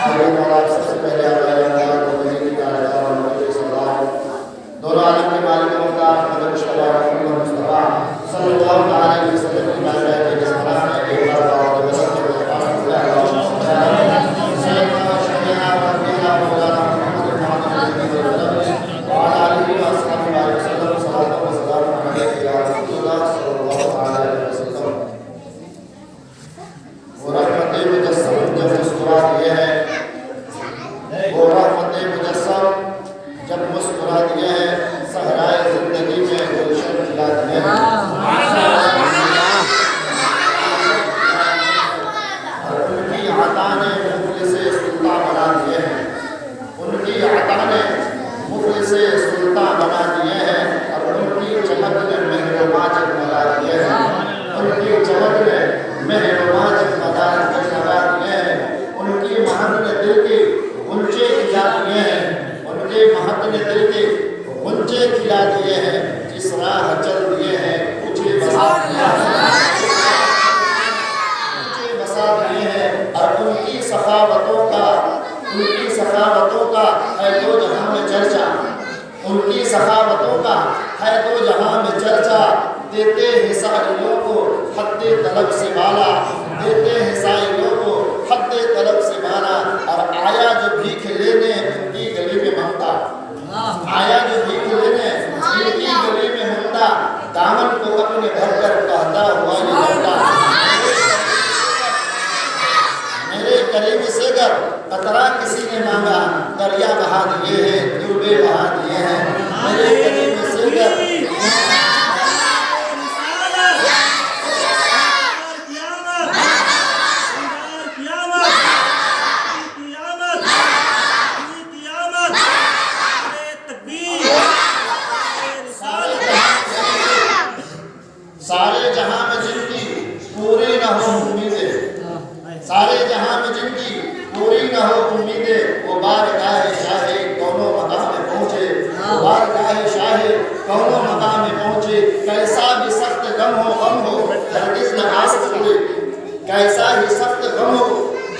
آئیے مولا سب سے پہلے اللہ کو بنے کی تعالیٰ اور مجھے سلام دونوں عالم کے مالک مختار حضرت مصطفیٰ محمد مصطفیٰ صلی اللہ علیہ وسلم کی بارگاہ میں جس طرح سے ایک بار اور وسلم کے جب مسکرا دیا ہے صحرائے زندگی میں گلشن کھلا دیا ہے اور ان کی عطا نے مفلس سلطان بنا دیے ہیں ان کی عطا نے مفلس سلطان بنا دیے ہیں اور ان کی چمک میں مہر و ماجد ملا دیے ہیں ان کی چمک میں مہر و ماجد ملا دیے ہیں ان کی محبت نے دل کے غنچے کھلا دیے ہیں ان کے محبت نے دل کے غنچے کھلا دیے ہیں جس راہ چل دیے ہیں مجھے بسا دیے ہیں اور ان کی سخاوتوں کا ہے دو جہاں میں چرچا ان کی سخاوتوں کا ہے دو جہاں میں چرچا دیتے ہیں سائلوں کو حد طلب سے بالا دیتے ہیں سائلوں کو حد طلب سے بالا اور آیا جو بھیک لینے ان کی گلی میں ممتا آیا جو بھیک لینے ان کی گلی میں ممتا دامن کو اپنے بھر کر کہتا ہوا یہ لوٹا میرے کریم سے گر قطرہ کسی نے مانگا دریا بہا دیے ہیں دوربے بہا دیے ہیں میرے کریم سے گر سارے جہاں میں جن کی پوری نہ ہو امیدیں سارے جہاں میں جن کی پوری نہ ہو امیدیں وہ بارگاہ شاہ کونوں مقام میں پہنچے وہ بارگاہ شاہ کونوں مقام میں پہنچے کیسا بھی سخت غم ہو ہرگز نہ آس توڑے کیسا ہی سخت غم ہو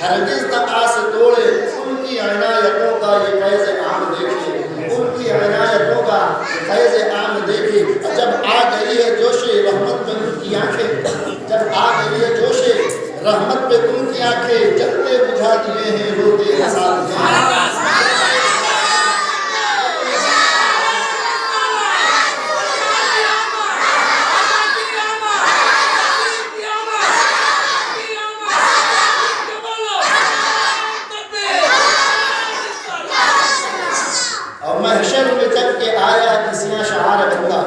ہرگز نہ آس توڑے ان کی عنایتوں کا یہ فیض عام دیکھے ان کی عنایتوں کا فیض عام دیکھے جب آ گئی ہے جوش رحمت میں ان کی آنکھیں جب آ گئی ہے جوش رحمت پہ ان کی آنکھیں جلتے بجھا دیے ہیں روتے حساب اور محشر میں جب کہ آیا کسیاں شعار بندہ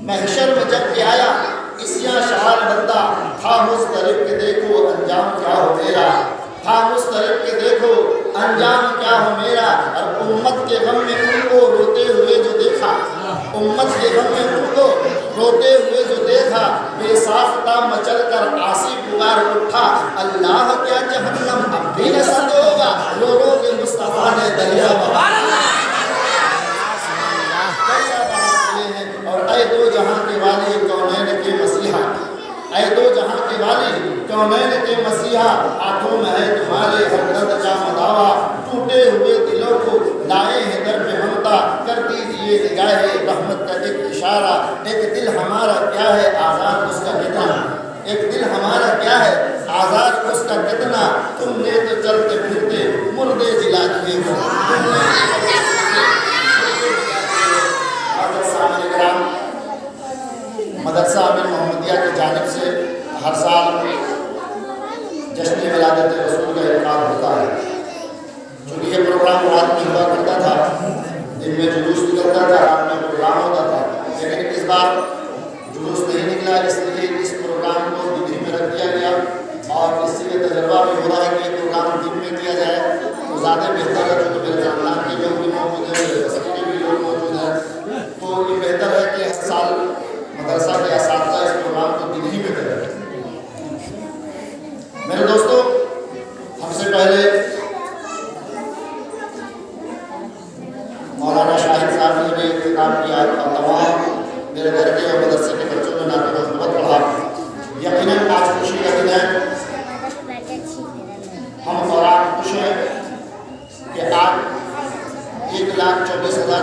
محشر میں جب کہ آیا کسیاں شعار بندہ تھا مضطرب کہ دیکھو انجام کیا ہو میرا تھا مضطرب کہ دیکھو انجام کیا ہو میرا اور امت کے غم میں ان کو روتے ہوئے جو دیکھا امت کے غم میں ان کو روتے ہوئے جو دیکھا بے ساختہ مچل کر عاصی پکار اٹھا اللہ کیا جہنم اب بھی نہ سد ہوگا لوگوں کے مصطفیٰ نے دریا بہا اور اے دو جہاں کے والی کونین کے مسیحا اے دو جہاں کے والی کونین کے مسیحا ہاتھوں میں ہے تمہارے ہر درد کا مداوا ٹوٹے ہوئے دلوں کو لائے ہیں در پہ ممتا کر دیجئے نگاہ رحمت کا ایک اشارہ ایک دل ہمارا کیا ہے آزاد اس کا کتنا ایک دل ہمارا کیا ہے آزاد اس کا کتنا تم نے تو چلتے پھرتے مردے جلا دیے ہو مدرسہ امین محمدیہ کی جانب سے ہر سال جشن ولادت رسول کا انعقاد ہوتا ہے چونکہ یہ پروگرام رات میں ہوا کرتا تھا دن میں جلوس نکلتا تھا رات میں پروگرام ہوتا تھا لیکن اس بار جلوس نہیں نکلا اس لیے اس پروگرام کو دن میں رکھ دیا گیا اور اس سے تجربہ بھی ہو رہا ہے کہ یہ پروگرام دن میں کیا جائے تو زیادہ بہتر ہے چونکہ میرے خاندان کے لوگ بھی موجود ہیں میرے بستی کے بھی لوگ موجود ہیں تو یہ بہتر ہے کہ ہر سال مدرسہ کے اساتذہ اس پروگرام کو دن ہی میں کریں میرے دوستو ہم سے پہلے مولانا شاہد صاحب نے بھی اہتمام کیا اور تمام میرے گھر کے اور مدرسے کے بچوں نے نعت محمد پڑھا یقیناً آج خوشی کا دن ہے ہم اور آپ خوش ہیں 24,000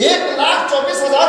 1,24,000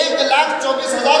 1,24,000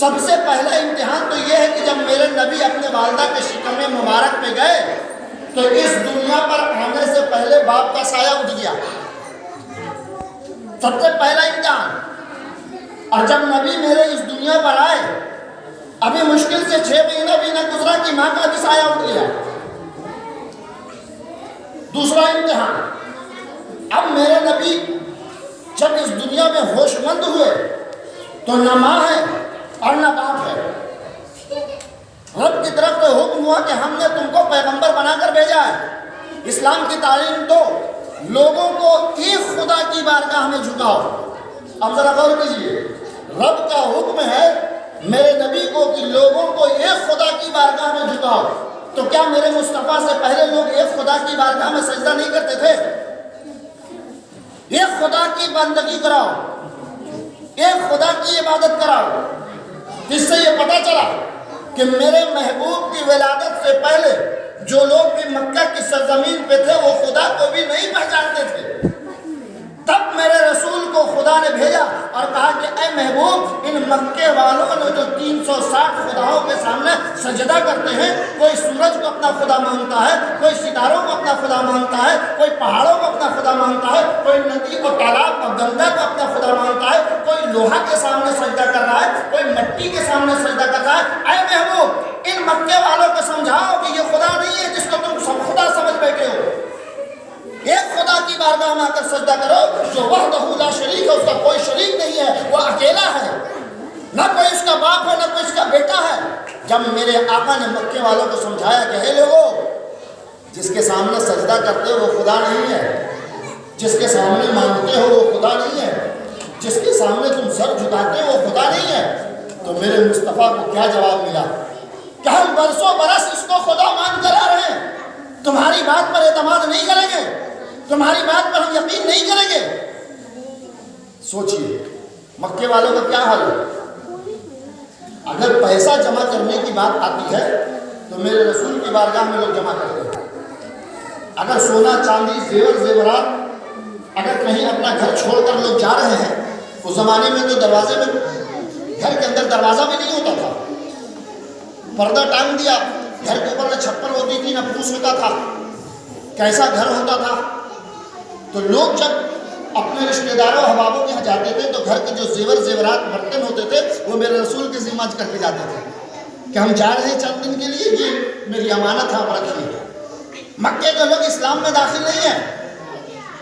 سب سے پہلا امتحان تو یہ ہے کہ جب میرے نبی اپنے والدہ کے شکم مبارک پہ گئے تو اس دنیا پر آنے سے پہلے باپ کا سایہ اٹھ گیا، سب سے پہلا امتحان۔ اور جب نبی میرے اس دنیا پر آئے، ابھی مشکل سے 6 مہینہ بھی نہ گزرا کہ ماں کا بھی سایہ اٹھ گیا۔ دوسرا امتحان، اب میرے نبی جب اس دنیا میں ہوش مند ہوئے تو نہ ماں ہے اور نہ باپ ہے۔ رب کی طرف سے حکم ہوا کہ ہم نے تم کو پیغمبر بنا کر بھیجا ہے، اسلام کی تعلیم دو، لوگوں کو ایک خدا کی بارگاہ میں جھکاؤ۔ اب ذرا غور کیجیے، رب کا حکم ہے میرے نبی کو کہ لوگوں کو ایک خدا کی بارگاہ میں جھکاؤ، تو کیا میرے مصطفیٰ سے پہلے لوگ ایک خدا کی بارگاہ میں سجدہ نہیں کرتے تھے؟ ایک خدا کی بندگی کراؤ، ایک خدا کی عبادت کراؤ۔ اس سے یہ پتہ چلا کہ میرے محبوب کی ولادت سے پہلے جو لوگ بھی مکہ کی سرزمین پہ تھے وہ خدا کو بھی نہیں پہچانتے تھے۔ تب میرے رسول کو خدا نے بھیجا اور کہا کہ اے محبوب، ان مکے والوں نے جو 360 خداؤں کے سامنے سجدہ کرتے ہیں، کوئی سورج کو اپنا خدا مانتا ہے، کوئی ستاروں کو اپنا خدا مانتا ہے، کوئی پہاڑوں کو اپنا خدا مانتا ہے، کوئی ندی اور تالاب اور گنگا کو اپنا خدا مانتا ہے، کوئی لوہا کے سامنے سجدہ کر رہا ہے، کوئی مٹی کے سامنے سجدہ کر رہا ہے۔ اے محبوب، ان مکے والوں کو سمجھاؤ کہ یہ خدا نہیں ہے جس کو تم سب خدا سمجھ بیٹھے ہو۔ ایک خدا کی بارگاہ میں آ کر سجدہ کرو جو وحدہ لا شریک ہے، اس کا کوئی شریک نہیں ہے، وہ اکیلا ہے، نہ کوئی اس کا باپ ہے نہ کوئی اس کا بیٹا ہے۔ جب میرے آقا نے مکے والوں کو سمجھایا کہ اے لوگو، جس کے سامنے سجدہ کرتے ہو وہ خدا نہیں ہے، جس کے سامنے مانگتے ہو وہ خدا نہیں ہے، جس کے سامنے تم سر جھکاتے ہو وہ خدا نہیں ہے، تو میرے مصطفیٰ کو کیا جواب ملا کہ ہم برسوں برس اس کو خدا مان کر آ رہے ہیں، تمہاری بات پر اعتماد نہیں کریں گے، تمہاری بات پر ہم یقین نہیں کریں گے۔ سوچئے مکے والوں کا کیا حال ہے؟ اگر پیسہ جمع کرنے کی بات آتی ہے تو میرے رسول کی بارگاہ میں لوگ جمع کرتے ہیں۔ اگر سونا چاندی زیور زیورات اگر کہیں اپنا گھر چھوڑ کر لوگ جا رہے ہیں، اس زمانے میں تو دروازے میں گھر کے اندر دروازہ بھی نہیں ہوتا تھا، پردہ ٹانگ دیا، گھر کے اوپر نہ چھپر ہوتی تھی نہ پھوس ہوتا تھا، کیسا گھر ہوتا تھا؟ تو لوگ جب اپنے رشتہ داروں احبابوں کے یہاں جاتے تھے تو گھر کے جو زیور زیورات برتن ہوتے تھے وہ میرے رسول کے ذمہ کر کے جاتے تھے کہ ہم جا رہے ہیں چند دن کے لیے، یہ میری امانت ہے، آپ رکھیے۔ مکے کے لوگ اسلام میں داخل نہیں ہیں،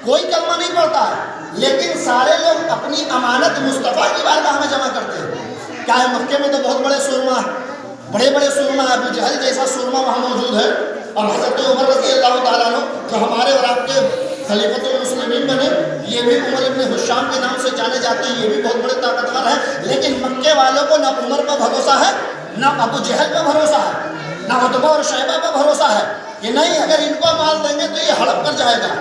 کوئی کلمہ نہیں پڑھتا ہے، لیکن سارے لوگ اپنی امانت مصطفیٰ کی بارگاہ میں جمع کرتے ہیں۔ کیا ہے، مکے میں تو بہت بڑے سورما ہیں، بڑے بڑے سورما، ابو جہل جیسا سورما وہاں موجود ہے، اور حضرت عمر رضی اللہ تعالیٰ عنہ جو ہمارے اور آپ کے خلیفۃ المسلمین بنے، یہ بھی عمر ابن حشام کے نام سے جانے جاتے ہیں، یہ بھی بہت بڑے طاقتور ہیں، لیکن مکے والوں کو نہ عمر پر بھروسہ ہے، نہ ابو جہل پر بھروسہ ہے، نہ عتبہ اور شیبہ پر بھروسہ ہے کہ نہیں اگر ان کو مال دیں گے تو یہ ہڑپ کر جائے گا،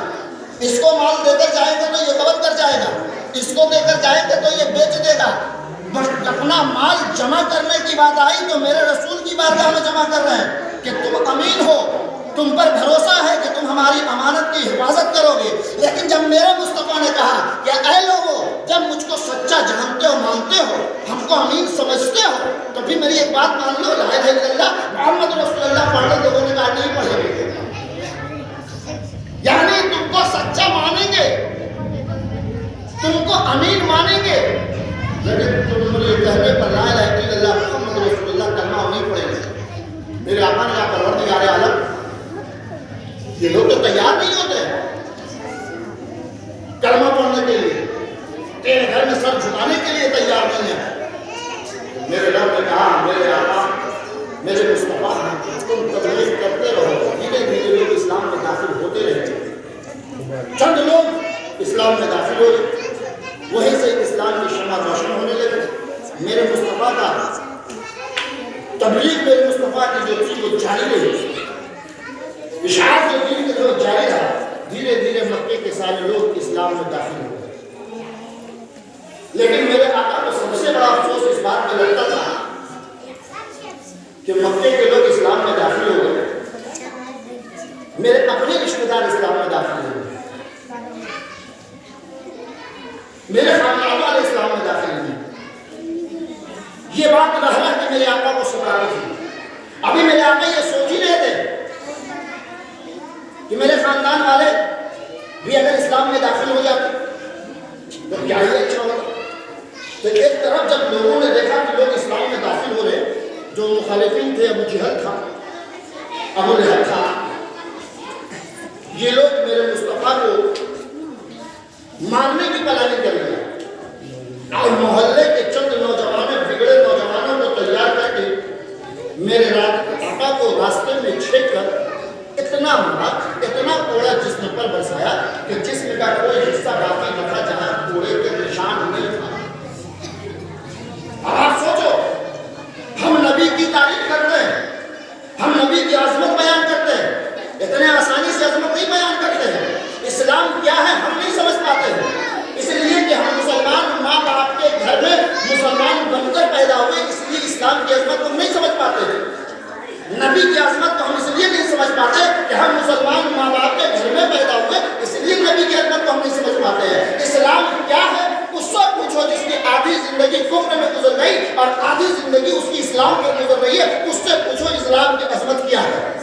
اس کو مال دے کر جائیں گے تو یہ قبض کر جائے گا، اس کو دے کر جائیں گے تو یہ بیچ دے گا۔ بس اپنا مال جمع کرنے کی بات آئی تو میرے رسول کی بارگاہ میں جمع کر رہے ہیں کہ تم امین ہو، تم پر بھروسہ ہے کہ تم ہماری امانت کی حفاظت کرو گے۔ لیکن جب میرے مصطفیٰ نے کہا کہ اے لوگو، جب مجھ کو سچا جانتے ہو، مانتے ہو، ہم کو امین سمجھتے ہو، تو پھر میری ایک بات مان لو، لا الہ الا اللہ محمد رسول اللہ پڑھ لو۔ لوگوں نے کہا نہیں پڑھیں گے، یعنی تم کو سچا مانیں گے، تم کو امین مانیں گے، لیکن تم مجھے کہنے پر لا الہ الا اللہ محمد رسول اللہ کلمہ نہیں پڑھیں گے۔ میرے آقا نے کہا پروردگار عالم، یہ لوگ تو تیار نہیں ہوتے کلمہ پڑھنے کے لیے، تیرے گھر میں سر جھکانے کے لیے تیار نہیں ہے۔ میرے رب نے کہا میرے آقا، میرے مصطفیٰ، تم تبلیغ کرتے رہو، دھیرے دھیرے لوگ اسلام میں داخل ہوتے رہے۔ چند لوگ اسلام میں داخل ہوئے، وہیں سے اسلام کی شمع روشن ہونے لگے۔ میرے مصطفیٰ کا تبلیغ، میرے مصطفیٰ کی جو تھی وہ جاری رہی، اشاعت جو دین کے لوگ جاری رہا، دھیرے دھیرے مکے کے سارے لوگ اسلام میں داخل ہو گئے۔ لیکن میرے آقا کو سب سے بڑا افسوس اس بات میں لگتا تھا کہ مکے کے لوگ اسلام میں داخل ہو گئے، میرے اپنے رشتہ دار اسلام میں داخل ہو گئے، میرے خاندان والے اسلام میں داخل ہوئے۔ یہ بات باقی تھی. ابھی میرے آقا یہ سوچ ہی رہے تھے کہ میرے خاندان والے بھی اگر اسلام میں داخل ہو جاتے تو کیا ہی اچھا ہوگا. تو ایک طرف جب لوگوں نے دیکھا کہ لوگ اسلام میں داخل ہو رہے, جو مخالفین تھے, ابو جہل تھا, ابو لہب تھا, یہ لوگ میرے مصطفیٰ کو مارنے کی پلاننگ کر رہے ہیں, اور محلے کے چند نوجوانوں, بگڑے نوجوانوں کو تیار کر کے میرے آقا کو راستے میں چھیڑ کر اتنا مارا, اتنا کوڑا جسم پر برسایا کہ جسم کا کوئی حصہ باقی نہ تھا جہاں کوڑے کے نشان نہیں تھا. اب آپ سوچو, ہم نبی کی تعریف کرتے ہیں, ہم نبی کی عظمت بیان کرتے ہیں, اتنے آسانی سے عظمت نہیں بیان کرتے ہیں. اسلام کیا ہے ہم نہیں سمجھ پاتے ہیں, اس لیے کہ ہم مسلمان ماں باپ کے گھر میں مسلمان بن کر پیدا ہوئے, اس لیے اسلام کی عظمت کو ہم نہیں سمجھ پاتے ہیں. نبی کی عظمت کو ہم اس لیے نہیں سمجھ پاتے کہ ہم مسلمان ماں باپ کے گھر میں پیدا ہوئے, اس لیے نبی کی عظمت کو ہم نہیں سمجھ پاتے ہیں. اسلام کیا ہے اس سے پوچھو جس کی آدھی زندگی کفر میں گزر گئی اور آدھی زندگی اس کی اسلام پر گزر رہی ہے, اس سے پوچھو اسلام کی عظمت کیا ہے.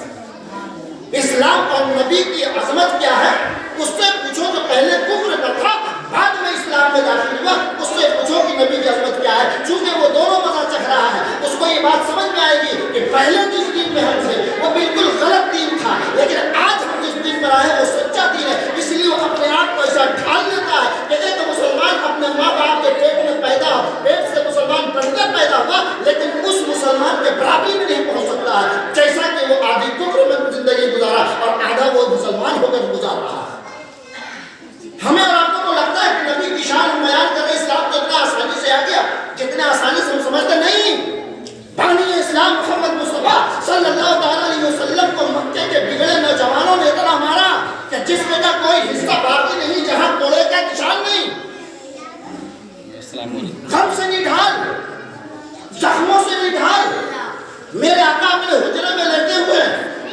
اسلام اور نبی کی عظمت کیا ہے اس سے پوچھو. جو پہلے کفر پر تھا بعد میں اسلام میں داخل ہوا, اس سے پوچھو کہ نبی کی عظمت کیا ہے. چونکہ وہ دونوں مزہ چکھ رہا ہے, اس کو یہ بات سمجھ میں آئے گی کہ پہلے جس دین میں ہم تھے وہ بالکل غلط دین تھا, لیکن آج ہم جس دین پر آئے وہ سچا دین ہے. اس لیے وہ اپنے آپ کو ایسا ڈھال لیتا ہے کہ ایک مسلمان اپنے ماں باپ کے پیٹ میں پیدا, پیٹ سے مسلمان بن کر پیدا ہوا, لیکن اس مسلمان کے برابری میں نہیں پہنچ سکتا ہے جیسا کہ وہ آدھی کفر میں زندگی گزارا اور آدھا وہ مسلمان ہو کر گزار رہا ہے. ہمیں اور آپ کو لگتا ہے کہ نبی کی شان ہم بیان کر رہے, اسلام تو اتنا آسانی سے آ گیا جتنے آسانی سے ہم سمجھتے نہیں. بانی اسلام محمد مصطفیٰ صلی اللہ تعالیٰ علیہ وسلم کو مکے کے بگڑے نوجوانوں نے اتنا مارا کہ جسم کا کوئی حصہ باقی نہیں جہاں کوڑے کا نشان نہیں. غم سے نڈھال, زخموں سے نڈھال. میرے آقا اپنے حجرے میں لیٹے ہوئے,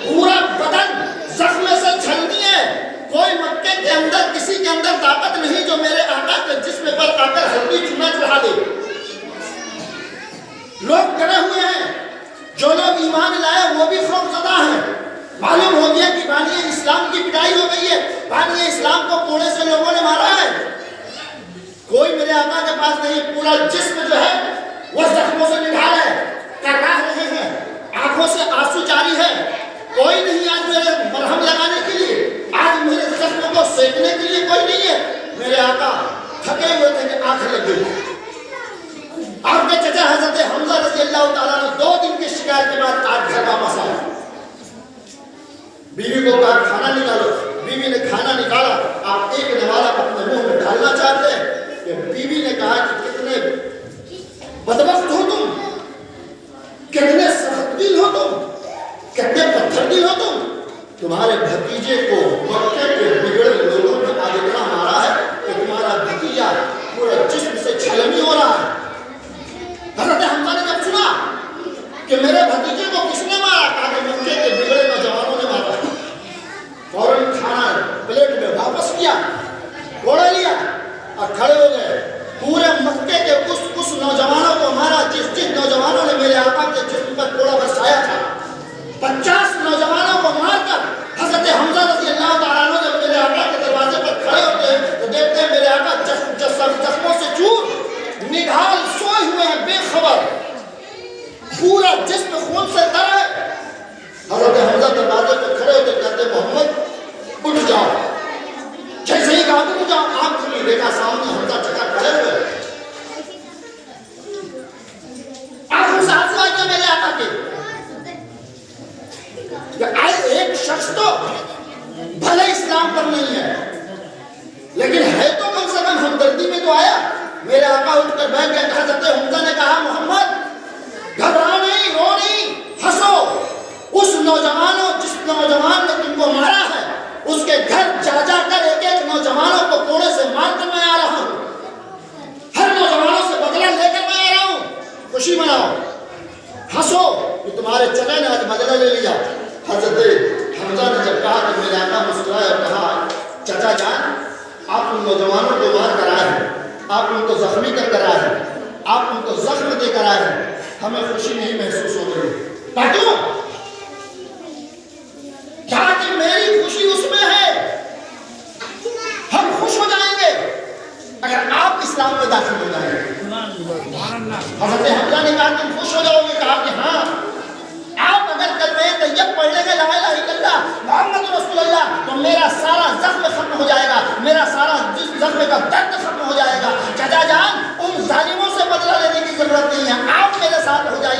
پورا بدن زخم سے چھلنی ہے. کوئی مکے کے اندر کسی کے اندر طاقت نہیں جو میرے آقا کے جسم پر آ کر ہلدی چونا چڑھا دے. لوگ ڈرے ہوئے ہیں, جو لوگ ایمان لائے وہ بھی خوف زدہ ہیں. معلوم ہو گیا کہ بانی اسلام کی پٹائی ہو گئی ہے, بانی اسلام کو کوڑے سے لوگوں نے مارا ہے. کوئی میرے آقا کے پاس نہیں, پورا جسم جو ہے وہ زخموں سے نڈھال ہے, کرا رہے ہیں, آنکھوں سے آنسو جاری ہے. کوئی نہیں آج میرے مرہم لگانے کے لیے, آج میرے زخموں کو سینکنے کے لیے کوئی نہیں ہے. میرے آقا تھکے ہوئے تھے کہ آنکھ لگ گئی. آپ کے چچا حضرت حمزہ رضی اللہ تعالیٰ نے 2 دن کی شکایت کے بعد آج گھر واپس آیا. بیوی کو کہا کھانا نکالو, بیوی نے کھانا نکالا. آپ ایک نوالا اپنے منہ میں ڈالنا چاہتے ہیں کہ بیوی نے کہا کہ کتنے بدبخت ہو تم, کتنے سخت دل ہو تم, کتنے پتھر دل ہو تم. تمہارے بھتیجے کو مکے کے بگڑے لوگوں نے آج اتنا مارا ہے کہ تمہارا بھتیجا پورا جسم سے چھلنی ہو رہا ہے. حضرت حمزہ نے جب سنا کہ میرے بھتیجے کو کس نے مارا, کہا کہ مکے کے بگڑے نوجوانوں نے مارا. فوراً کھانا پلیٹ میں واپس کیا, کوڑا لیا اور کھڑے ہو گئے. پورے مکے کے اس نوجوانوں کو مارا جس نوجوانوں نے میرے آقا کے جسم پر کوڑا برسایا تھا. 50 نوجوانوں کو مار کر حضرت حمزہ رضی اللہ تعالیٰ عنہ جب میرے آقا کے دروازے پر کھڑے ہوتے ہیں تو دیکھتے ہیں میرے آقا زخموں سے چور, نڈھال سوئے ہوئے ہیں بے خبر, پورا جسم خون سے تر ہے. حضرت حمزہ دروازے پر کھڑے ہوتے کہتے محمد اٹھ جاؤ. جیسے ہی کہا اٹھ جاؤ, آنکھ کھلی, دیکھا سامنے حمزہ چچا کھڑے ہوئے. آنکھوں سے آنسو آئے میرے آقا کے. ایک شخص تو بھلے اسلام پر نہیں ہے لیکن ہے تو کم سے کم ہمدردی میں تو آیا. میرے آقا اٹھ کر بیٹھ گئے. حضرت حمزہ نے کہا محمد گھبرا نہیں, رو نہیں, ہنسو. اس جس نوجوان نے تم کو مارا ہے اس کے گھر جا جا کر ایک نوجوانوں کو کوڑے سے مار کر میں آ رہا ہوں. ہر نوجوانوں سے بدلہ لے کر میں آ رہا ہوں. خوشی مناؤ, ہنسو کہ تمہارے چچا نے آج بدلہ لے لیا. حضرت حمزہ نے جب کہا کہ میرے آقا مسکرائے اور کہا چچا جان آپ ان نوجوانوں کو مار کر آئے ہیں, آپ ان کو زخمی کر آئے ہیں, آپ ان کو زخم دے کر آئے ہیں, ہمیں خوشی نہیں محسوس ہو رہی.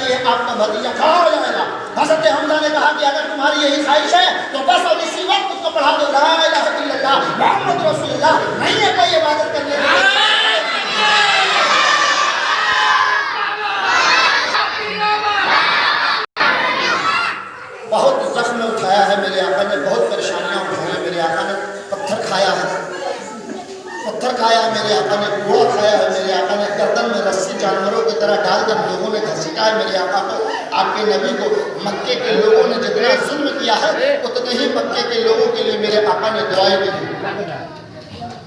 چاہیے آپ کا بھتیجا کھڑا ہو جائے گا۔ حضرت حمزہ نے کہا کہ اگر تمہاری یہی خواہش ہے تو بس اب اسی وقت اس کو پڑھا دو لا الہ الا اللہ محمد رسول اللہ، نہیں ہے کوئی عبادت کرنے کے بہت زخم اٹھایا ہے میرے آقا نے، بہت پریشانیاں اٹھائی ہیں میرے آقا نے، پتھر کھایا ہے، پتھر کھایا ہے میرے آقا نے، گھوڑا کھایا ہے میرے آقا نے، گردن میں رسی جانوروں کی طرح ڈال کر لوگوں نے گھسیٹا ہے میرے آقا کو، آپ کے نبی کو۔ مکے کے لوگوں نے جتنا ظلم کیا ہے اتنے ہی مکے کے لوگوں کے لیے میرے آقا نے دعائیں دی۔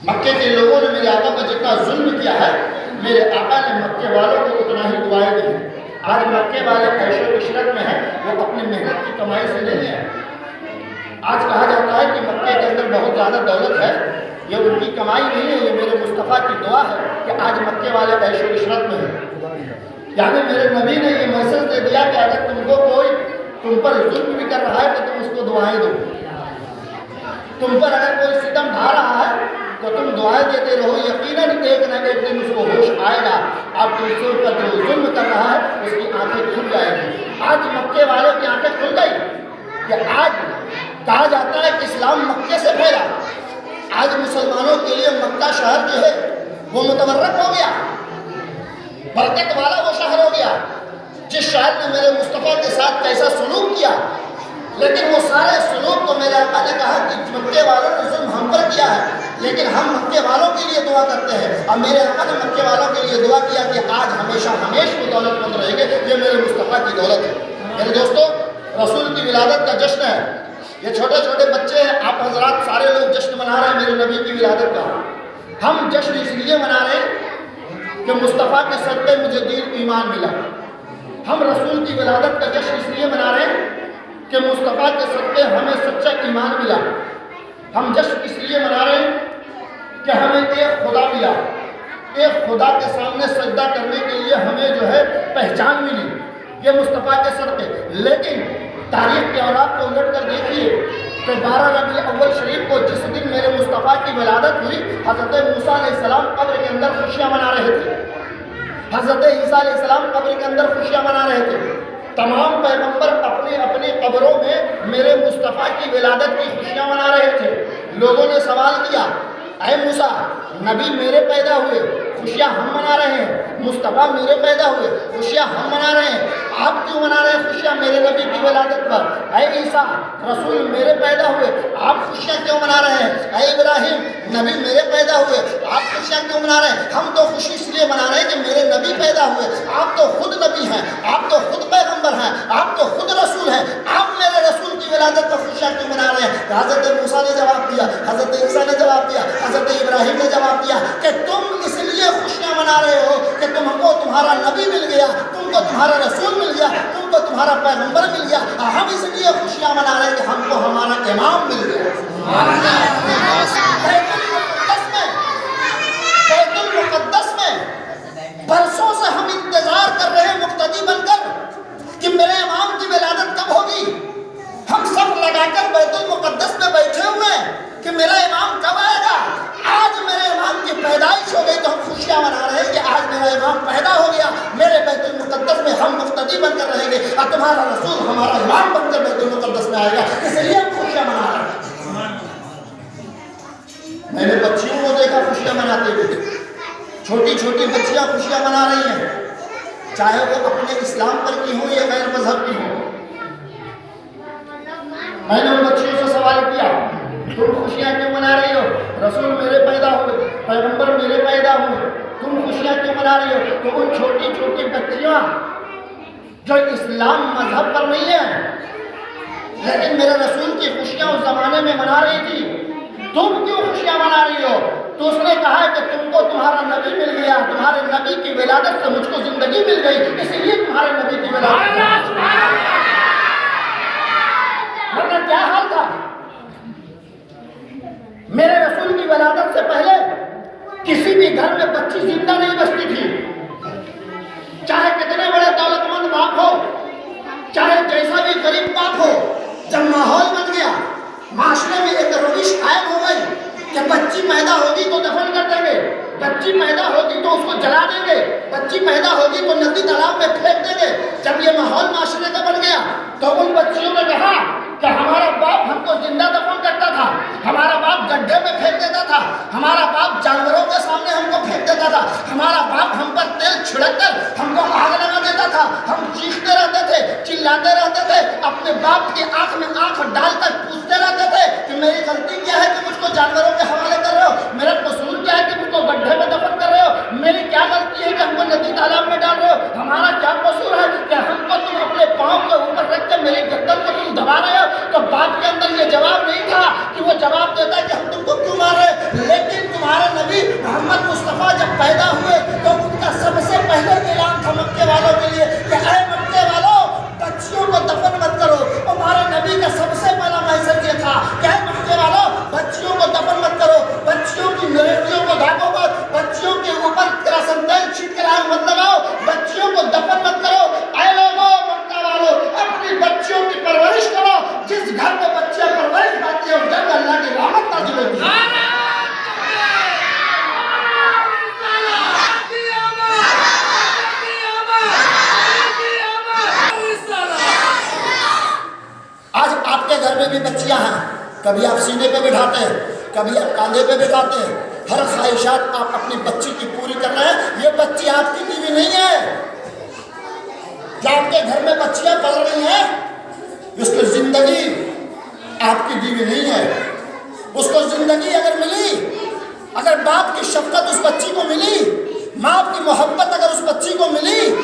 مکے کے لوگوں نے میرے آقا پر جتنا ظلم کیا ہے میرے آقا نے مکے والوں کو اتنا ہی دعائیں دی۔ آج مکے والے عیش و عشرت میں ہیں، وہ اپنی محنت کی کمائی سے نہیں ہیں۔ آج کہا جاتا ہے کہ مکے کے اندر بہت زیادہ دولت ہے، یہ ان کی کمائی نہیں ہے، یہ میرے مصطفیٰ کی دعا ہے کہ آج مکے والے عیش و عشرت میں ہیں۔ یعنی میرے نبی نے یہ میسج دے دیا کہ اگر تم کو کوئی تم پر ظلم بھی کر رہا ہے تو تم اس کو دعائیں دو، تم پر اگر کوئی ستم ڈھا رہا ہے تو تم دعائیں دیتے رہو، یقیناً ایک نہ ایک دن اس کو ہوش آئے گا، اب دوسروں پر جو ظلم کر رہا ہے اس کی آنکھیں کھل جائیں گی۔ آج مکے والوں کی آنکھیں کھل گئی کہ آج کہا جاتا ہے کہ اسلام مکے سے پھیلا، آج مسلمانوں کے لیے مکہ شہر جو ہے وہ متبرک ہو گیا، برکت والا وہ شہر ہو گیا، جس شہر نے میرے مصطفیٰ کے ساتھ کیسا سلوک کیا، لیکن وہ سارے سلوک کو میرے آقا نے کہا کہ مکے والوں نے ظلم ہم پر کیا ہے، لیکن ہم مکے والوں کے لیے دعا کرتے ہیں۔ اب میرے آقا نے مکے والوں کے لیے دعا کیا کہ آج ہمیشہ ہمیشہ دولت مند رہیں گے، یہ میرے مصطفیٰ کی دولت ہے۔ میرے دوستو، رسول کی ولادت کا جشن ہے، یہ چھوٹے چھوٹے بچے ہیں، آپ حضرات سارے لوگ جشن منا رہے ہیں میرے نبی کی ولادت کا۔ ہم جشن اس لیے منا رہے ہیں کہ مصطفیٰ کے صدقے مجھے دین ایمان ملا۔ ہم رسول کی ولادت کا جشن اس لیے منا رہے ہیں کہ مصطفیٰ کے صدقے ہمیں سچا ایمان ملا۔ ہم جشن اس لیے منا رہے ہیں کہ ہمیں ایک خدا ملا، ایک خدا کے سامنے سجدہ کرنے کے لیے ہمیں جو ہے پہچان ملی، یہ مصطفیٰ کے صدقے۔ لیکن تاریخ کے اوراق کو الٹ کر دیکھیے کہ 12 ربیع اول شریف کو جس دن میرے مصطفیٰ کی ولادت ہوئی، حضرت موسیٰ علیہ السلام قبر کے اندر خوشیاں منا رہے تھے، حضرت عیسیٰ علیہ السلام قبر کے اندر خوشیاں منا رہے تھے، تمام پیغمبر اپنی اپنی قبروں میں میرے مصطفیٰ کی ولادت کی خوشیاں منا رہے تھے۔ لوگوں نے سوال کیا، اے موسیٰ، نبی میرے پیدا ہوئے، خوشیاں ہم منا رہے ہیں، مصطفیٰ میرے پیدا ہوئے، خوشیاں ہم منا رہے ہیں، آپ کیوں منا رہے ہیں خوشیاں میرے نبی کی ولادت پر؟ اے عیسیٰ رسول میرے پیدا ہوئے، آپ خوشیاں کیوں منا رہے ہیں؟ اے ابراہیم نبی میرے پیدا ہوئے، آپ خوشیاں کیوں منا رہے ہیں؟ ہم تو خوشی اس لیے منا رہے ہیں کہ میرے نبی پیدا ہوئے، آپ تو خود نبی ہیں، آپ تو خود پیغمبر ہیں، آپ تو خود رسول ہیں، آپ میرے رسول کی ولادت پر خوشیاں کیوں منا رہے ہیں؟ حضرت موسیٰ نے جواب دیا، حضرت عیسیٰ نے جواب دیا، حضرت ابراہیم نے جواب دیا کہ تم اس لیے خوشیاں منا رہے ہو کہ تم کو تمہارا نبی مل گیا، تم کو تمہارا رسول مل گیا، تم کو تمہارا پیغمبر مل گیا، ہم اس لیے خوشیاں منا رہے ہیں کہ ہم کو ہمارا امام مل گیا۔ بیت المقدس میں برسوں سے ہم انتظار کر رہے ہیں مقتدی بن کر کہ میرے امام کی ولادت کب ہوگی، ہم سب لگا کر بیت المقدس میں بیٹھے ہوئے ہیں کہ میرا امام کب آئے گا۔ آج میرے امام کی پیدائش ہو گئی تو ہم خوشیاں منا رہے ہیں کہ آج میرا امام پیدا ہو گیا، میرے بیت المقدس میں ہم مقتدی بن کر رہیں گے اور تمہارا رسول ہمارا امام بن کر بیت المقدس میں آئے گا، اس لیے ہم خوشیاں منا رہے ہیں۔ میں نے بچیوں کو دیکھا خوشیاں مناتے ہوئے، چھوٹی چھوٹی بچیاں خوشیاں منا رہی ہیں، چاہے وہ اپنے اسلام پر کی ہوں یا غیر مذہب کی ہوں۔ میں نے ان بچیوں سے سوال کیا، تم خوشیاں کیوں منا رہی ہو؟ رسول میرے پیدا ہوئے، پیغمبر میرے پیدا ہوئے، تم خوشیاں کیوں منا رہی ہو؟ تو ان چھوٹی چھوٹی بچیاں جو اسلام مذہب پر نہیں ہیں لیکن میرے رسول کی خوشیاں اس زمانے میں منا رہی تھی، تم کیوں خوشیاں منا رہی ہو؟ تو اس نے کہا کہ تم کو تمہارا نبی مل گیا، تمہارے نبی کی ولادت سے مجھ کو زندگی مل گئی، اس لیے تمہارے نبی کی ولادت۔ ورنہ کیا حال تھا؟ میرے رسول کی ولادت سے پہلے کسی بھی گھر میں بچی زندہ نہیں بچتی تھی، چاہے کتنے بڑے دولت مند باپ ہو، چاہے جیسا بھی غریب باپ ہو۔ جب ماحول بن گیا، معاشرے میں ایک روش قائم ہو گئی کہ بچی پیدا ہوگی تو دفن کر دیں گے، بچی پیدا ہوگی تو اس کو جلا دیں گے، بچی پیدا ہوگی تو ندی تالاب میں پھینک دیں گے۔ جب یہ ماحول معاشرے کا بن گیا تو ان بچیوں نے کہا کہ ہمارا باپ ہم کو زندہ دفن کرتا تھا، ہمارا باپ گڈھے میں پھینک دیتا تھا، ہمارا باپ جانوروں کے سامنے ہم کو پھینک دیتا تھا، ہمارا باپ ہم پر تیل چھڑک کر ہم کو آگ لگا دیتا تھا، ہم چیختے رہتے تھے، چلاتے رہتے تھے، اپنے باپ کی آنکھ میں آنکھ ڈال کر پوچھتے رہتے تھے کہ میری غلطی کیا ہے کہ مجھ کو جانوروں کے حوالے کر رہے ہو، میرا قصور کیا ہے کہ مجھ کو گڈھے میں دفن کر رہے ہو، میری کیا غلطی ہے کہ ہم کو ندی تالاب میں ڈال رہے ہو، ہمارا کیا قصور ہے کہ ہم کو تم اپنے پاؤں کے اوپر رکھ کے میری گردن کو تم دبا رہے ہو۔ تو باپ کے اندر یہ جواب نہیں تھا کہ وہ جواب دیتا ہے کہ ہم تم کو کیوں مار رہے، لیکن تمہارے نبی محمد مصطفیٰ جب پیدا ہوئے تو ان کا سب سے پہلے اعلان تھا مکے والوں کے لیے کہ اے مکے والوں بچیوں کو دفن مت کرو۔ ہمارے نبی کا سب سے پہلا میسج یہ تھا کہ اے مکے والوں بچیوں کو دفن مت کرو، بچیوں کی نریٹیوں کو ڈھانپو مت، بچیوں کے اوپر کراسن تیل چھڑک کر آگ مت لگاؤ، بچیوں کو دفن مت کرو۔ اے لوگوں مکہ والوں اپنی بچیوں کی پرورش کرو، جس گھر میں بچیاں پرورش پاتی ہے اس گھر میں اللہ کی رحمت نازل ہوتی ہے۔ آج آپ کے گھر میں بھی بچیاں ہیں، کبھی آپ سینے پہ بٹھاتے ہیں، کبھی آپ کاندھے پہ بٹھاتے ہیں، ہر خواہشات آپ اپنی بچی کی پوری کر رہے ہیں۔ یہ بچی آپ کی بیوی نہیں ہے۔ کیا آپ کے گھر میں بچیاں پل رہی ہیں، اس کی زندگی آپ کی بیوی نہیں ہے۔ اس کو زندگی اگر ملی، اگر باپ کی شفقت اس بچی کو ملی، ماں کی محبت اگر اس بچی کو ملی،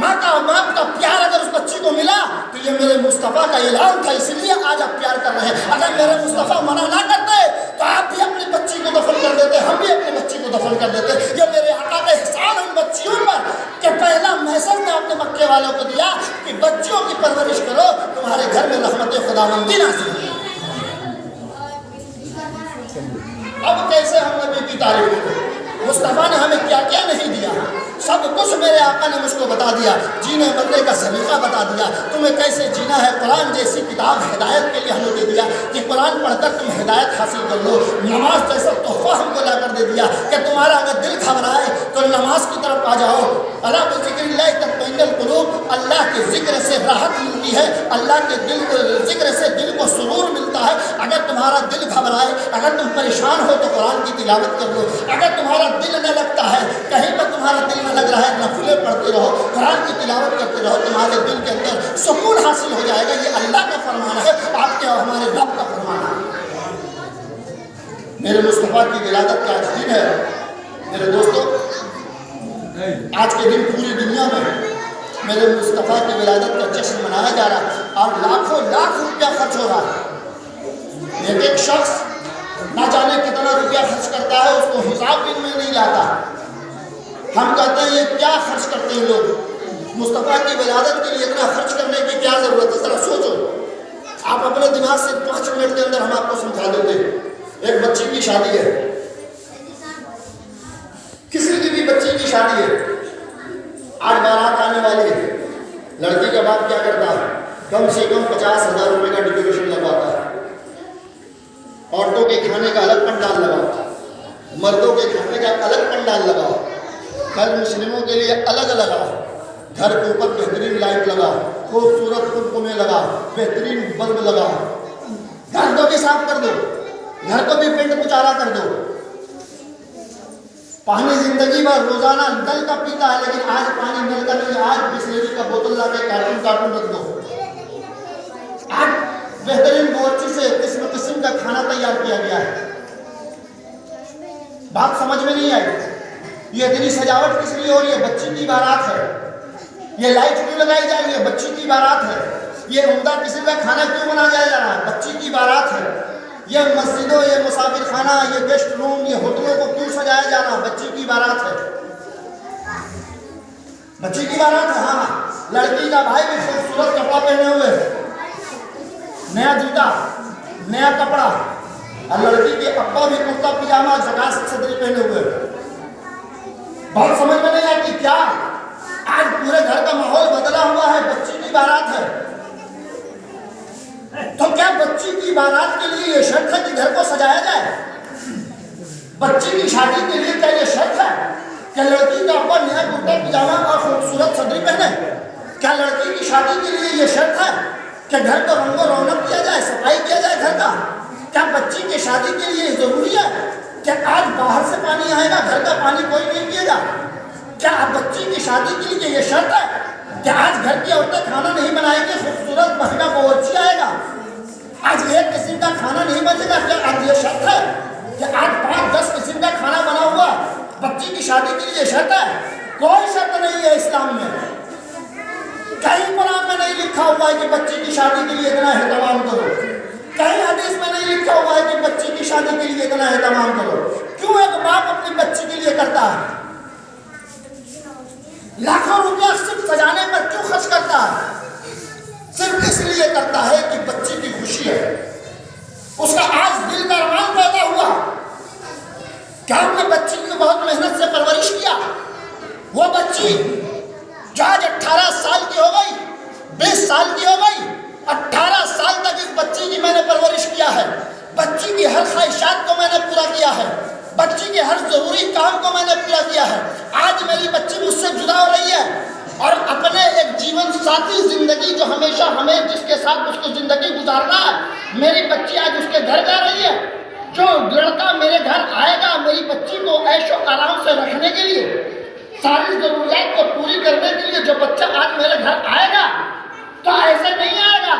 باپ کا پیار اگر اس بچی کو ملا، تو یہ میرے مصطفیٰ کا اعلان تھا، اس لیے آج آپ پیار کر رہے ہیں۔ اگر میرے مصطفیٰ منع نہ کرتے تو آپ بھی اپنی بچی کو دفن کر دیتے، ہم بھی اپنی بچی کو دفن کر دیتے۔ یہ میرے آقا کا احسان ان بچیوں پر کہ پہلا میسج آپ نے مکے والوں کو دیا کہ بچیوں کی پرورش کرو، تمہارے گھر میں رحمت خداوندی نازل ہوگی۔ اب کیسے ہم نبی کی تعریف کریں؟ مصطفیٰ نے ہمیں کیا کیا نہیں دیا، سب کچھ میرے آقا نے مجھ کو بتا دیا، جینے مرنے کا سلیقہ بتا دیا، تمہیں کیسے جینا ہے۔ قرآن جیسی کتاب ہدایت کے لیے ہمیں دے دیا کہ قرآن پڑھ کر تم ہدایت حاصل کر لو۔ نماز جیسا تحفہ ہم کو لا کر دے دیا کہ تمہارا اگر دل گھبرائے تو نماز کی طرف آ جاؤ۔ الا بذکر اللہ تطمئن القلوب، اللہ کے ذکر سے راحت ملتی ہے، اللہ کے ذکر سے دل کو سرور ملتا ہے۔ اگر تمہارا دل گھبرائے، اگر تم پریشان ہو تو قرآن کی تلاوت کر لو۔ اگر تمہارا دل نہ لگتا ہے، کہیں پر تمہارا دل نہ لگ رہا ہے، نفلیں پڑھتے رہو، قرآن کی تلاوت کرتے رہو، تمہارے دل کے اندر سکون حاصل ہو جائے گا۔ یہ اللہ کا فرمان ہے، آپ کے اور ہمارے رب کا فرمان ہے۔ میرے مصطفیٰ کی ولادت کا آج دن ہے میرے دوستو، آج کے دن پوری دنیا میں میرے مصطفیٰ کی ولادت کا جشن منایا جا رہا ہے اور لاکھوں لاکھ روپیہ خرچ ہو رہا ہے۔ ایک شخص نہ جانے کتنا روپیہ خرچ کرتا ہے، اس کو حساب بھی میں نہیں لاتا۔ ہم کہتے ہیں یہ کیا خرچ کرتے ہیں لوگ، مصطفیٰ کی ولادت کے لیے اتنا خرچ کرنے کی کیا ضرورت ہے؟ ذرا سوچو، آپ اپنے دماغ سے 5 منٹ کے اندر ہم آپ کو سمجھا دیتے ہیں۔ ایک بچی کی شادی ہے، کسی کی بھی بچی کی شادی ہے، آج بارات آنے والی ہے، لڑکی کا باپ کیا کرتا ہے؟ کم سے کم 50,000 روپے کا ڈیکوریشن لگواتا ہے، عورتوں کے کھانے کا الگ پنڈال لگاؤ، مردوں کے کھانے کا الگ پنڈال لگاؤ، غیر مسلموں کے لیے الگ لگاؤ، گھر کے اوپر بہترین لائٹ لگاؤ، خوبصورت خمیں لگاؤ، بہترین بلب لگاؤ، گھر کو بھی صاف کر دو، گھر کو بھی پینٹ پچارا کر دو۔ پانی زندگی بھر روزانہ نل کا پیتا ہے، لیکن آج پانی نل کا نہیں، آج بسلری کا بوتل لا کے کارٹون رکھ دو۔ آج بہترین بورچی سے قسم قسم کا کھانا تیار کیا گیا ہے۔ بات سمجھ میں نہیں آئی، یہ اتنی سجاوٹ کس لیے ہو رہی ہے؟ بچی کی بارات ہے۔ یہ لائٹ کیوں لگائی جا رہی ہے؟ بچی کی بارات ہے۔ یہ عمدہ قسم کا کھانا کیوں بنایا جا رہا ہے؟ بچی کی بارات ہے۔ یہ مسجدوں، یہ مسافر خانہ، یہ گیسٹ روم، یہ ہوٹلوں کو کیوں سجایا جا رہا ہے؟ بچی کی بارات ہے، بچی کی بارات ہے۔ ہاں، لڑکی کا بھائی بھی خوبصورت کپڑا پہنے ہوئے، نیا جوتا، نیا کپڑا، اور لڑکی کے ابا بھی کرتا پجامہ زکات صدری پہنے ہوئے۔ بات سمجھ میں نہیں آتی کیا؟ آج پورے گھر کا ماحول بدلا ہوا ہے، بچی کی بارات ہے۔ تو کیا بچی کی بارات کے لیے یہ شرط ہے کہ گھر کو سجایا جائے؟ بچی کی شادی کے لیے کیا یہ شرط ہے کہ لڑکی کا ابا نیا کرتا پجامہ اور خوبصورت صدری پہنے؟ کیا لڑکی کی شادی کے لیے یہ شرط ہے کہ گھر کو رنگ و رونق کیا جائے، صفائی کیا جائے گھر کا؟ کیا بچی کی شادی کے لیے ضروری ہے کہ آج باہر سے پانی آئے گا، گھر کا پانی کوئی نہیں پیے گا؟ کیا بچی کی شادی کے لیے یہ شرط ہے کہ آج گھر کی عورتیں کھانا نہیں بنائیں گی، خوبصورت مہنگا باورچی آئے گا؟ آج ایک قسم کا کھانا نہیں بنے گا؟ کیا آج یہ شرط ہے کہ آج 5-10 قسم کا کھانا بنا ہوا بچی کی شادی کے لیے شرط ہے؟ کوئی شرط نہیں ہے اسلام میں. کہیں قرآن میں نہیں لکھا ہوا ہے کہ بچی کی شادی کے لیے اتنا اہتمام کرو، کہیں حدیث میں نہیں لکھا ہوا ہے کہ بچی کی شادی کے لیے اتنا اہتمام کرو. کیوں ایک باپ اپنی بچی کے لیے کرتا ہے؟ لاکھوں روپیہ صرف سجانے پر کیوں خرچ کرتا ہے؟ صرف اس لیے کرتا ہے کہ بچی کی خوشی ہے. اس کا آج دل کا ارمان پیدا ہوا کہ ہم نے بچی کی بہت محنت سے پرورش کیا. وہ بچی جو آج 18 سال کی ہو گئی، 20 سال کی ہو گئی، 18 سال تک اس بچی کی میں نے پرورش کیا ہے. بچی کی ہر خواہشات کو میں نے پورا کیا ہے، بچی کے ہر ضروری کام کو میں نے پورا کیا ہے. آج میری بچی مجھ سے جدا ہو رہی ہے اور اپنے ایک جیون ساتھی زندگی جو ہمیشہ ہمیں جس کے ساتھ اس کو زندگی گزارنا ہے، میری بچی آج اس کے گھر جا رہی ہے. جو لڑکا میرے گھر آئے گا میری بچی کو عیش و آرام سے رکھنے کے لیے، ساری ضروریات کو پوری کرنے کے لیے جو بچہ آج میرے گھر آئے گا تو ایسے نہیں آئے گا.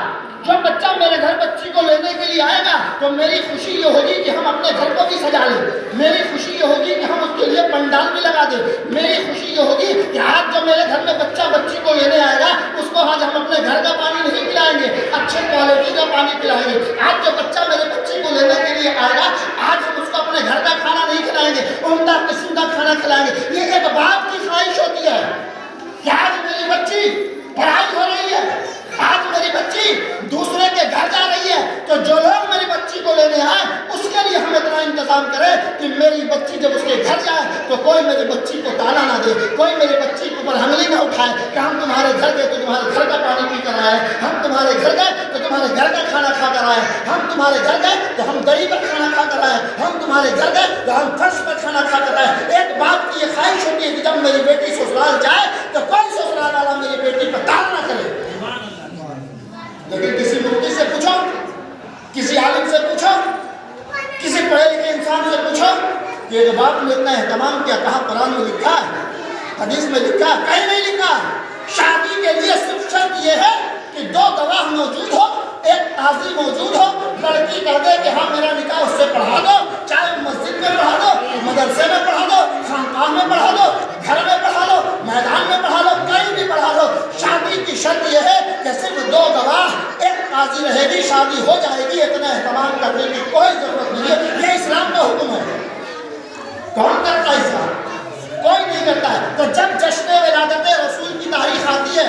جو بچہ میرے گھر بچی کو لینے کے لیے آئے گا تو میری خوشی یہ ہوگی کہ ہم اپنے گھر کو بھی سجا لیں. میری خوشی یہ ہوگی کہ ہم اس کے لیے پنڈال بھی لگا دیں. میری خوشی یہ ہوگی کہ آج جو میرے گھر میں بچہ بچی کو لینے آئے گا اس کو آج ہم اپنے گھر کا پانی نہیں پلائیں گے، اچھے کوالٹی کا پانی پلائیں گے. آج جو بچہ میرے بچی کو لینے کے لیے آئے گا آج ہم اس کو اپنے گھر کا کھانا نہیں کھلائیں گے، عمدہ قسم کا کھانا کھلائیں گے. یہ ایک باپ کی خواہش ہوتی ہے کہ آج میری بچی پڑھائی ہو رہی ہے، آج میری بچی دوسرے کے گھر جا رہی ہے تو جو لوگ میری بچی کو لینے آئے اس کے لیے ہم اتنا انتظام کریں کہ میری بچی جب اس کے گھر جائے تو کوئی میری بچی کو تانا نہ دے، کوئی میری بچی کو برہمنی نہ اٹھائے کہ ہم تمہارے گھر گئے تو تمہارے گھر کا پانی پی کر آئے، ہم تمہارے گھر گئے تو تمہارے گھر کا کھانا کھا کر آئے، ہم تمہارے گھر گئے تو ہم دہی پر کھانا کھا کر آئے، ہم تمہارے گھر گئے تو ہم فرش پر کھانا کھا کر آئے. ایک باپ کی یہ خواہش ہوتی ہے کہ جب میری بیٹی سسرال جائے تو کوئی سسرال والا میری بیٹی پر تانا نہ کرے. لیکن کسی مفتی سے پوچھو، کسی عالم سے پوچھو، کسی پڑھے لکھے انسان سے پوچھو کہ ایک باپ نے اتنا اہتمام کیا. کہاں قرآن میں لکھا ہے، حدیث میں لکھا ہے؟ کہیں نہیں لکھا. شادی کے لیے صرف شرط یہ ہے کہ 2 گواہ موجود ہو، ایک قاضی موجود ہو. لڑکی کہہ دے کہ ہاں میرا نکاح اس سے پڑھا دو، چاہے مسجد میں پڑھا دو، مدرسے میں پڑھا دو، خانقاہ میں پڑھا دو، گھر میں پڑھا لو، میدان میں پڑھا لو، کہیں بھی پڑھا لو. شادی کی شرط یہ ہے کہ صرف 2 گواہ، ایک قاضی رہے گی، شادی ہو جائے گی. اتنا اہتمام کرنے کی کوئی ضرورت نہیں ہے. یہ اسلام کا حکم ہے. کون کرتا ہے اسلام؟ کوئی نہیں کرتا ہے. تو جب جشن ولادت رسول کی تاریخ آتی ہے،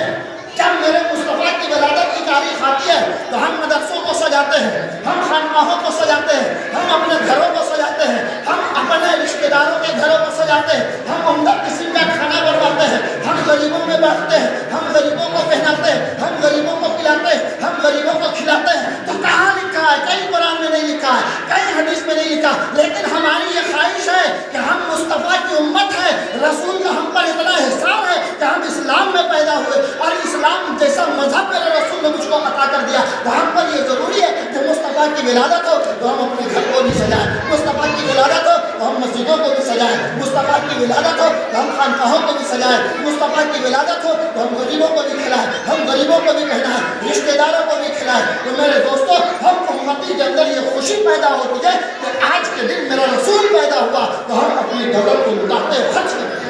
جب میرے مصطفیٰ کی ولادت کی تاریخ آتی ہے تو ہم مدرسوں کو سجاتے ہیں، ہم خانقاہوں کو سجاتے ہیں، ہم اپنے گھروں کو سجاتے ہیں، ہم اپنے رشتہ داروں کے گھروں کو سجاتے ہیں، ہم عمدہ قسم کا کھانا بنواتے ہیں، ہم غریبوں میں بیٹھتے ہیں، ہم غریبوں کو پہناتے ہیں، ہم غریبوں کو پلاتے ہیں، ہم غریبوں کو کھلاتے ہیں. تو کہاں لکھا ہے؟ کہیں قرآن میں نہیں لکھا ہے، کہیں حدیث میں نہیں لکھا. لیکن ہماری یہ خواہش ہے کہ ہم مصطفیٰ کی امت ہے، رسول کا ہم پر اتنا احسان ہے کہ ہم اسلام میں پیدا ہوئے اور اسلام جیسا مذہب میرے رسول نے مجھ کو عطا کر دیا. تو ہم پر یہ ضروری ہے کہ مصطفیٰ کی ولادت ہو تو ہم اپنے گھر کو بھی سجائیں، مصطفیٰ کی ولادت ہو تو ہم مسجدوں کو بھی سجائیں، مصطفیٰ کی ولادت ہو تو ہم خانقاہوں کو بھی سجائیں، مصطفیٰ کی ولادت ہو تو ہم غریبوں کو بھی کھلائیں، ہم غریبوں کو بھی پہنائیں، رشتہ داروں کو بھی کھلائیں. تو میرے دوستو، ہم امتی کے اندر یہ خوشی پیدا ہوتی ہے کہ آج کے دن میرا رسول پیدا ہوا تو ہم اپنی دولت کو لٹاتے خرچ کرتے ہیں.